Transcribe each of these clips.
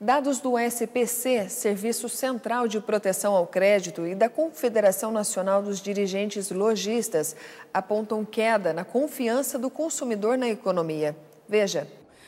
Dados do SPC, Serviço Central de Proteção ao Crédito, e da Confederação Nacional dos Dirigentes Lojistas apontam queda na confiança do consumidor na economia. Veja.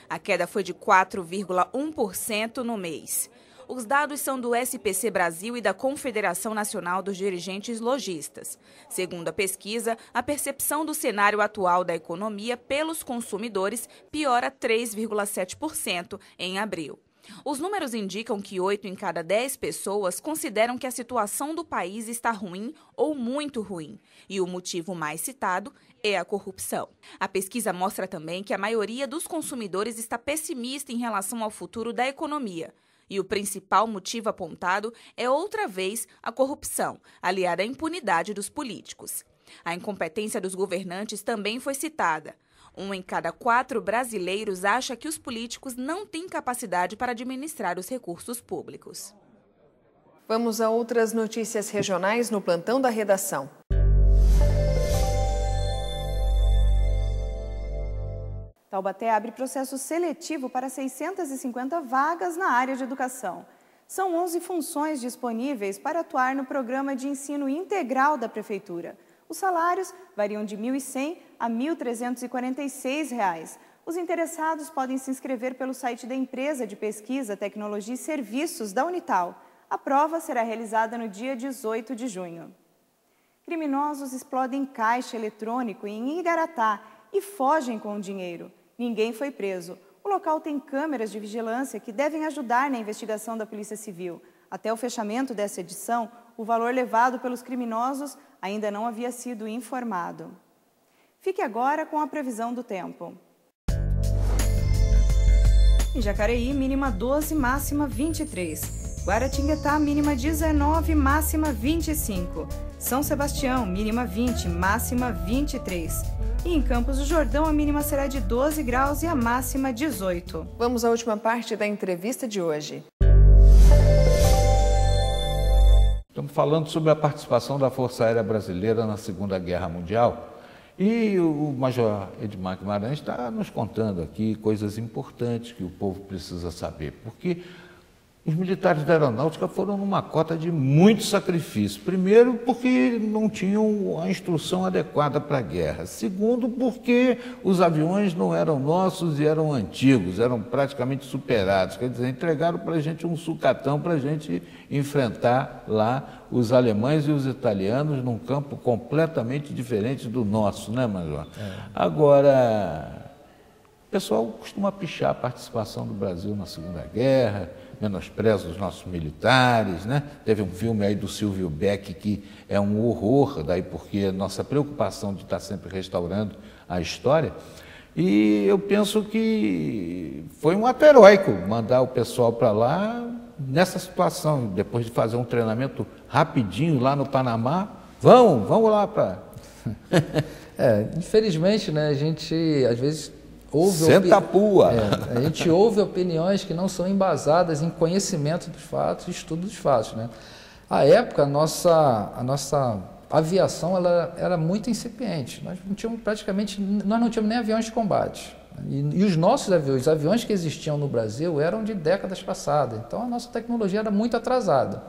A queda foi de 4,1% no mês. Os dados são do SPC Brasil e da Confederação Nacional dos Dirigentes Lojistas. Segundo a pesquisa, a percepção do cenário atual da economia pelos consumidores piora 3,7% em abril. Os números indicam que 8 em cada 10 pessoas consideram que a situação do país está ruim ou muito ruim. E o motivo mais citado é a corrupção. A pesquisa mostra também que a maioria dos consumidores está pessimista em relação ao futuro da economia. E o principal motivo apontado é outra vez a corrupção, aliada à impunidade dos políticos. A incompetência dos governantes também foi citada. 1 em cada 4 brasileiros acha que os políticos não têm capacidade para administrar os recursos públicos. Vamos a outras notícias regionais no plantão da redação. Taubaté abre processo seletivo para 650 vagas na área de educação. São 11 funções disponíveis para atuar no programa de ensino integral da Prefeitura. Os salários variam de R$ 1.100 a R$ 1.346. Os interessados podem se inscrever pelo site da Empresa de Pesquisa, Tecnologia e Serviços da Unital. A prova será realizada no dia 18 de junho. Criminosos explodem caixa eletrônico em Igaratá e fogem com o dinheiro. Ninguém foi preso. O local tem câmeras de vigilância que devem ajudar na investigação da Polícia Civil. Até o fechamento dessa edição, o valor levado pelos criminosos ainda não havia sido informado. Fique agora com a previsão do tempo. Em Jacareí, mínima 12, máxima 23. Guaratinguetá, mínima 19, máxima 25. São Sebastião, mínima 20, máxima 23. E em Campos do Jordão, a mínima será de 12 graus e a máxima 18. Vamos à última parte da entrevista de hoje. Estamos falando sobre a participação da Força Aérea Brasileira na Segunda Guerra Mundial. E o Major Edmar Guimarães está nos contando aqui coisas importantes que o povo precisa saber. Porque os militares da aeronáutica foram numa cota de muito sacrifício. Primeiro, porque não tinham a instrução adequada para a guerra. Segundo, porque os aviões não eram nossos e eram antigos, eram praticamente superados. Quer dizer, entregaram para a gente um sucatão para a gente enfrentar lá os alemães e os italianos num campo completamente diferente do nosso, né, Major? Agora, o pessoal costuma pichar a participação do Brasil na Segunda Guerra, menospreza os nossos militares, né? Teve um filme aí do Silvio Beck que é um horror, daí porque a nossa preocupação de estar sempre restaurando a história. E eu penso que foi um ato heróico mandar o pessoal para lá nessa situação, depois de fazer um treinamento rapidinho lá no Panamá. Vamos lá para... Infelizmente, né, a gente às vezes... Senta a pua. A gente ouve opiniões que não são embasadas em conhecimento dos fatos, estudo dos fatos, né? À época, a nossa aviação ela era muito incipiente. Nós não tínhamos nem aviões de combate. E os nossos aviões, os aviões que existiam no Brasil eram de décadas passadas. Então, a nossa tecnologia era muito atrasada.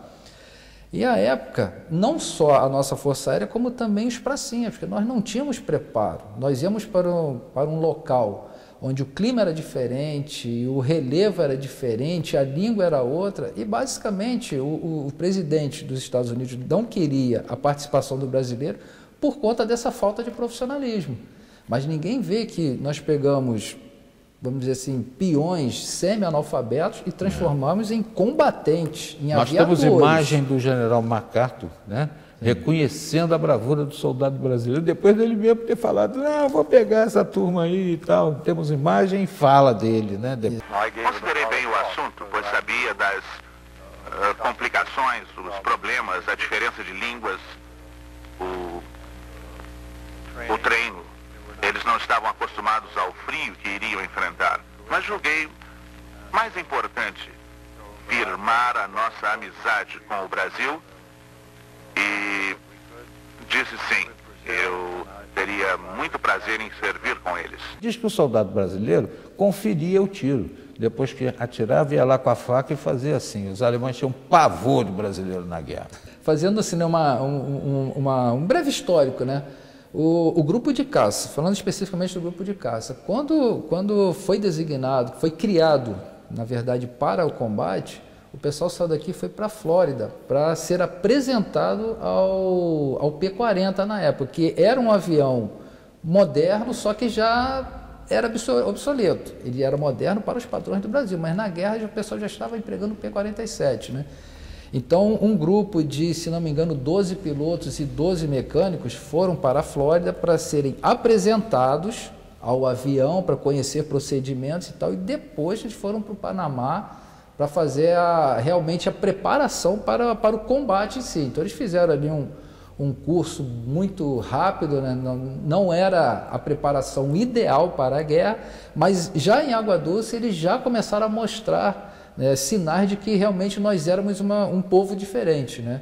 E à época, não só a nossa Força Aérea, como também os pracinhas, porque nós não tínhamos preparo. Nós íamos para um local onde o clima era diferente, o relevo era diferente, a língua era outra, e basicamente o presidente dos Estados Unidos não queria a participação do brasileiro por conta dessa falta de profissionalismo. Mas ninguém vê que nós pegamos, vamos dizer assim, peões semi-analfabetos e transformamos em combatentes, em aviadores. Nós temos imagem do general MacArthur, né? Reconhecendo a bravura do soldado brasileiro, depois dele mesmo ter falado, não, vou pegar essa turma aí e tal. Temos imagem e fala dele, né? Considerei bem o assunto, pois sabia das complicações, os problemas, a diferença de línguas, o treino. Eles não estavam acostumados ao frio que iriam enfrentar. Mas julguei mais importante firmar a nossa amizade com o Brasil e disse sim, eu teria teria muito prazer em servir com eles. Diz que o soldado brasileiro conferia o tiro. Depois que atirava, ia lá com a faca e fazia assim. Os alemães tinham pavor de brasileiro na guerra. Fazendo assim, né, um breve histórico, né? O grupo de caça, falando especificamente do grupo de caça, quando foi designado, foi criado, na verdade, para o combate, o pessoal saiu daqui e foi para a Flórida para ser apresentado ao P-40 na época, que era um avião moderno, só que já era obsoleto. Ele era moderno para os padrões do Brasil, mas na guerra o pessoal já estava empregando o P-47, né? Então, um grupo de, se não me engano, 12 pilotos e 12 mecânicos foram para a Flórida para serem apresentados ao avião, para conhecer procedimentos e tal, e depois eles foram para o Panamá para fazer realmente a preparação para o combate em si. Então, eles fizeram ali um curso muito rápido, né? Não era a preparação ideal para a guerra, mas já em Água Doce eles já começaram a mostrar, né, sinais de que realmente nós éramos um povo diferente, né?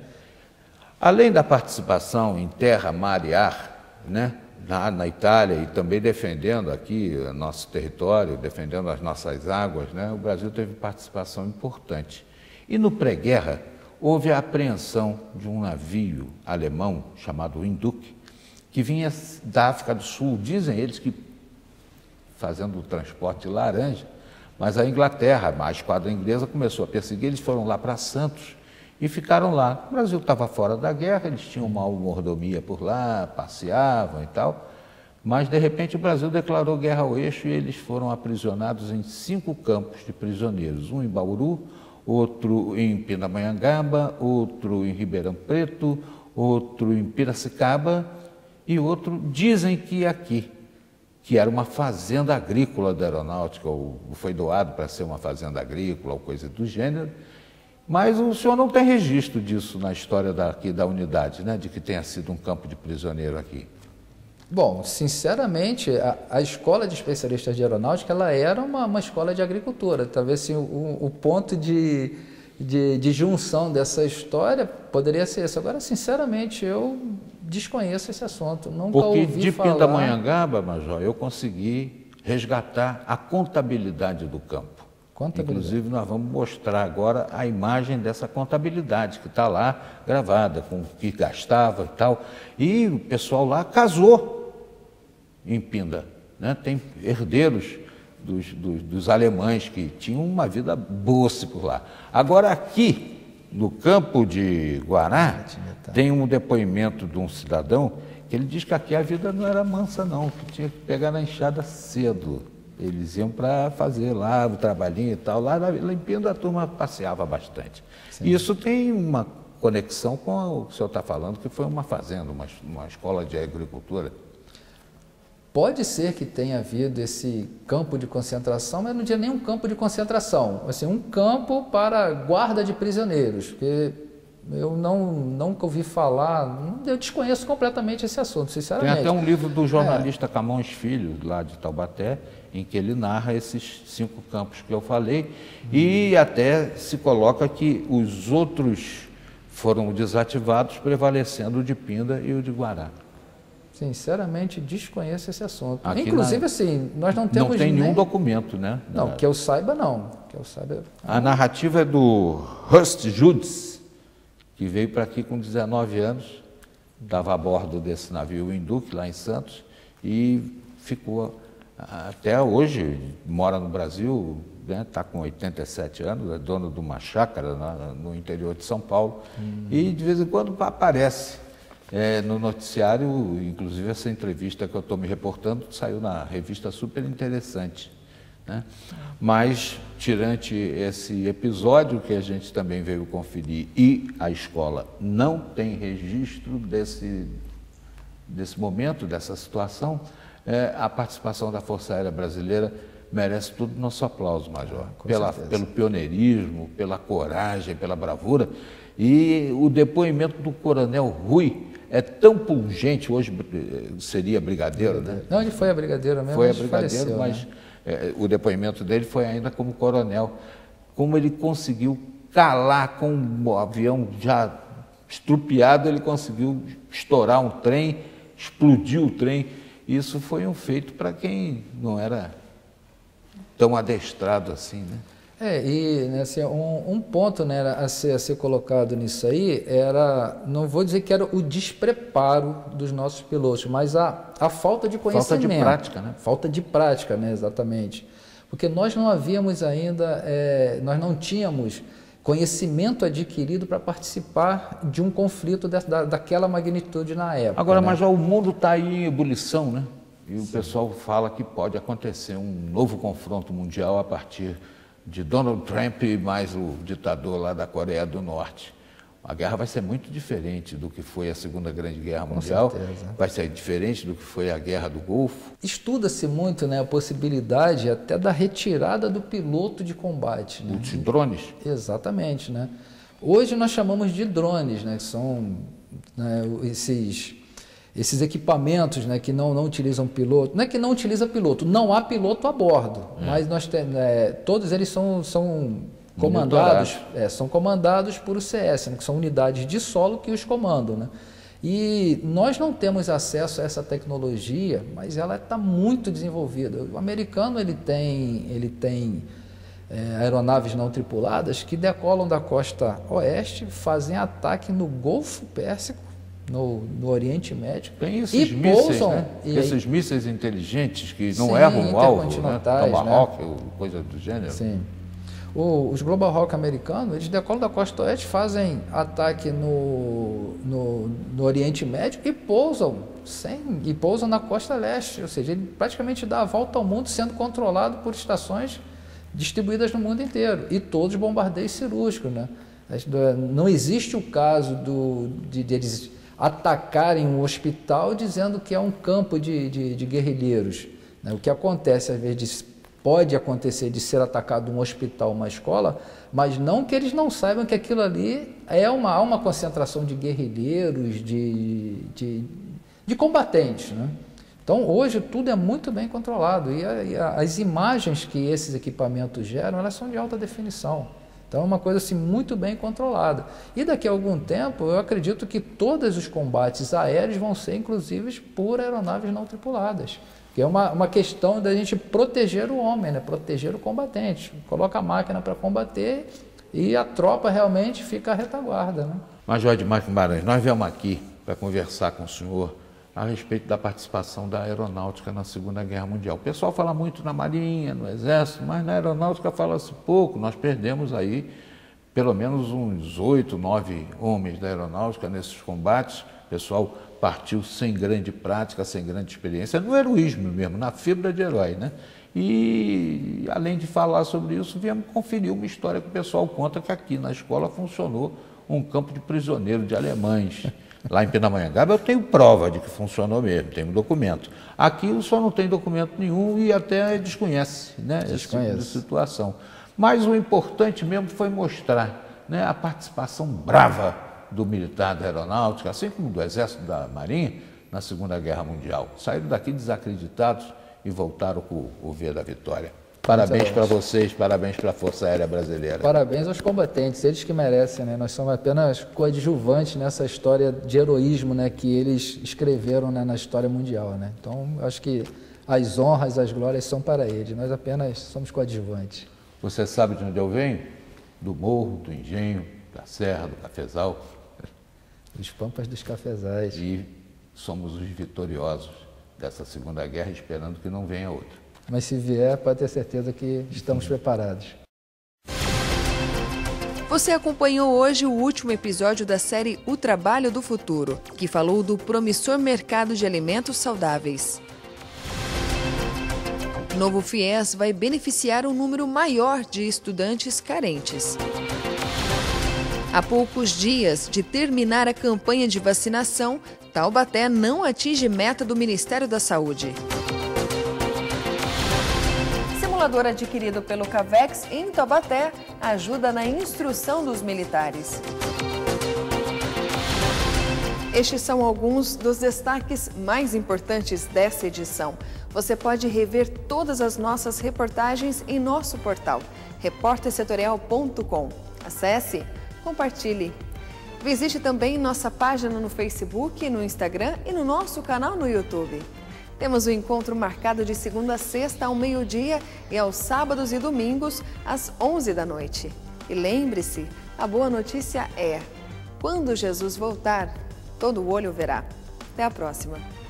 Além da participação em terra, mar e ar, né, na Itália e também defendendo aqui o nosso território, defendendo as nossas águas, né, o Brasil teve participação importante. E no pré-guerra houve a apreensão de um navio alemão chamado Induc, que vinha da África do Sul, dizem eles que fazendo o transporte de laranja, mas a Inglaterra, a esquadra inglesa, começou a perseguir, eles foram lá para Santos e ficaram lá. O Brasil estava fora da guerra, eles tinham uma mordomia por lá, passeavam e tal, mas de repente o Brasil declarou guerra ao eixo e eles foram aprisionados em 5 campos de prisioneiros, um em Bauru, outro em Pindamonhangaba, outro em Ribeirão Preto, outro em Piracicaba e outro, dizem que aqui, que era uma fazenda agrícola da aeronáutica, ou foi doado para ser uma fazenda agrícola, ou coisa do gênero, mas o senhor não tem registro disso na história da unidade, né, de que tenha sido um campo de prisioneiro aqui. Bom, sinceramente, a escola de especialistas de aeronáutica, ela era uma escola de agricultura. Talvez assim, o ponto de junção dessa história poderia ser esse. Agora, sinceramente, eu desconheço esse assunto, nunca ouvi falar. Porque de Pindamonhangaba, Major, eu consegui resgatar a contabilidade do campo. Inclusive, nós vamos mostrar agora a imagem dessa contabilidade que está lá gravada, com o que gastava e tal. E o pessoal lá casou em Pinda, né? Tem herdeiros dos alemães que tinham uma vida boa por lá. Agora, aqui, no campo de Guará, tem um depoimento de um cidadão que ele diz que aqui a vida não era mansa, não, que tinha que pegar na enxada cedo. Eles iam para fazer lá o trabalhinho e tal. Lá em Pinda a turma passeava bastante. Sim. Isso tem uma conexão com o que o senhor está falando, que foi uma fazenda, uma escola de agricultura. Pode ser que tenha havido esse campo de concentração, mas não tinha nenhum campo de concentração. Assim, um campo para guarda de prisioneiros, porque eu nunca ouvi falar, eu desconheço completamente esse assunto, sinceramente. Tem até um livro do jornalista Camões Filho, lá de Taubaté, em que ele narra esses 5 campos que eu falei, e até se coloca que os outros foram desativados, prevalecendo o de Pinda e o de Guará. Sinceramente, desconheço esse assunto. Aqui inclusive, assim, nós não temos... Não tem nenhum documento, né? Não, que eu saiba, não. Que eu saiba... A narrativa é do Hurst Judes, que veio para aqui com 19 anos, estava a bordo desse navio Induc, lá em Santos, e ficou até hoje, mora no Brasil, está com 87 anos, é dono de uma chácara no interior de São Paulo, e de vez em quando aparece no noticiário, inclusive essa entrevista que eu estou me reportando, saiu na revista Super Interessante, né? Mas, tirante esse episódio que a gente também veio conferir e a escola não tem registro desse momento, dessa situação, a participação da Força Aérea Brasileira merece todo o nosso aplauso, Major, pelo pioneirismo, pela coragem, pela bravura. E o depoimento do Coronel Rui é tão pungente, hoje seria brigadeiro, né? Não, ele foi a brigadeiro mesmo. Foi a brigadeiro, mas o depoimento dele foi ainda como coronel. Como ele conseguiu calar com um avião já estrupiado, ele conseguiu estourar um trem, explodiu o trem isso foi um feito para quem não era tão adestrado assim, né? E né, assim, um ponto, né, a ser colocado nisso aí era, não vou dizer que era o despreparo dos nossos pilotos, mas a falta de conhecimento. Falta de prática, né? Falta de prática, né, exatamente. Porque nós não havíamos ainda, nós não tínhamos conhecimento adquirido para participar de um conflito daquela magnitude na época. Agora, né? mas o mundo está em ebulição, né? E o pessoal fala que pode acontecer um novo confronto mundial a partir de Donald Trump e mais o ditador lá da Coreia do Norte. A guerra vai ser muito diferente do que foi a Segunda Grande Guerra Mundial, vai ser diferente do que foi a Guerra do Golfo. Estuda-se muito, né, a possibilidade até da retirada do piloto de combate. Né? De drones? Exatamente. Né? Hoje nós chamamos de drones, né, que são, né, esses equipamentos, né, que não utilizam piloto. Não é que não utiliza piloto, não há piloto a bordo, mas nós todos eles são comandados, são comandados por UCS, né, que são unidades de solo que os comandam. Né? E nós não temos acesso a essa tecnologia, mas ela está muito desenvolvida. O americano ele tem aeronaves não tripuladas que decolam da costa oeste, fazem ataque no Golfo Pérsico, no Oriente Médio. Tem esses e mísseis, pousam, né? Esses mísseis inteligentes que não sim, erram o alvo, né? Tomahawk, né? Coisa do gênero. Sim. Os Global Hawk americanos, eles decolam da costa oeste, fazem ataque no Oriente Médio e pousam na costa leste. Ou seja, ele praticamente dá a volta ao mundo, sendo controlado por estações distribuídas no mundo inteiro. E todos bombardeios cirúrgicos, né? Não existe o caso de eles atacarem um hospital dizendo que é um campo de guerrilheiros. Né? O que acontece, às vezes, pode acontecer de ser atacado um hospital, uma escola, mas não que eles não saibam que aquilo ali há uma concentração de guerrilheiros, de combatentes. Né? Então, hoje, tudo é muito bem controlado e as imagens que esses equipamentos geram, elas são de alta definição. Então, é uma coisa assim, muito bem controlada. E daqui a algum tempo, eu acredito que todos os combates aéreos vão ser, inclusive, por aeronaves não tripuladas. Que é uma questão da gente proteger o homem, né? Proteger o combatente. Coloca a máquina para combater e a tropa realmente fica à retaguarda. Né? Major Edmar Guimarães, nós viemos aqui para conversar com o senhor a respeito da participação da aeronáutica na Segunda Guerra Mundial. O pessoal fala muito na Marinha, no Exército, mas na aeronáutica fala-se pouco. Nós perdemos aí pelo menos uns 8, 9 homens da aeronáutica nesses combates. O pessoal partiu sem grande prática, sem grande experiência, no heroísmo mesmo, na fibra de herói, né? E, além de falar sobre isso, viemos conferir uma história que o pessoal conta que aqui na escola funcionou um campo de prisioneiro de alemães. Lá em Pindamonhangaba eu tenho prova de que funcionou mesmo, tenho um documento. Aqui o senhor não tem documento nenhum e até desconhece, né, esse tipo de situação. Mas o importante mesmo foi mostrar, né, a participação brava do militar da aeronáutica, assim como do Exército da Marinha, na Segunda Guerra Mundial. Saíram daqui desacreditados e voltaram com o V da vitória. Parabéns para vocês, parabéns para a Força Aérea Brasileira. Parabéns aos combatentes, eles que merecem, né? Nós somos apenas coadjuvantes nessa história de heroísmo, né, que eles escreveram, né, na história mundial, né? Então, acho que as honras, as glórias são para eles, nós apenas somos coadjuvantes. Você sabe de onde eu venho? Do morro, do engenho, da serra, do cafezal. Dos pampas dos cafezais. E somos os vitoriosos dessa Segunda Guerra, esperando que não venha outra. Mas se vier, pode ter certeza que estamos preparados. Você acompanhou hoje o último episódio da série O Trabalho do Futuro, que falou do promissor mercado de alimentos saudáveis. O novo FIES vai beneficiar um número maior de estudantes carentes. Há poucos dias de terminar a campanha de vacinação, Taubaté não atinge meta do Ministério da Saúde. Simulador adquirido pelo Cavex em Taubaté ajuda na instrução dos militares. Estes são alguns dos destaques mais importantes dessa edição. Você pode rever todas as nossas reportagens em nosso portal, repórtersetorial.com. Acesse, compartilhe. Visite também nossa página no Facebook, no Instagram e no nosso canal no YouTube. Temos o encontro marcado de segunda a sexta ao meio-dia e aos sábados e domingos às 11 da noite. E lembre-se, a boa notícia é: quando Jesus voltar, todo olho verá. Até a próxima!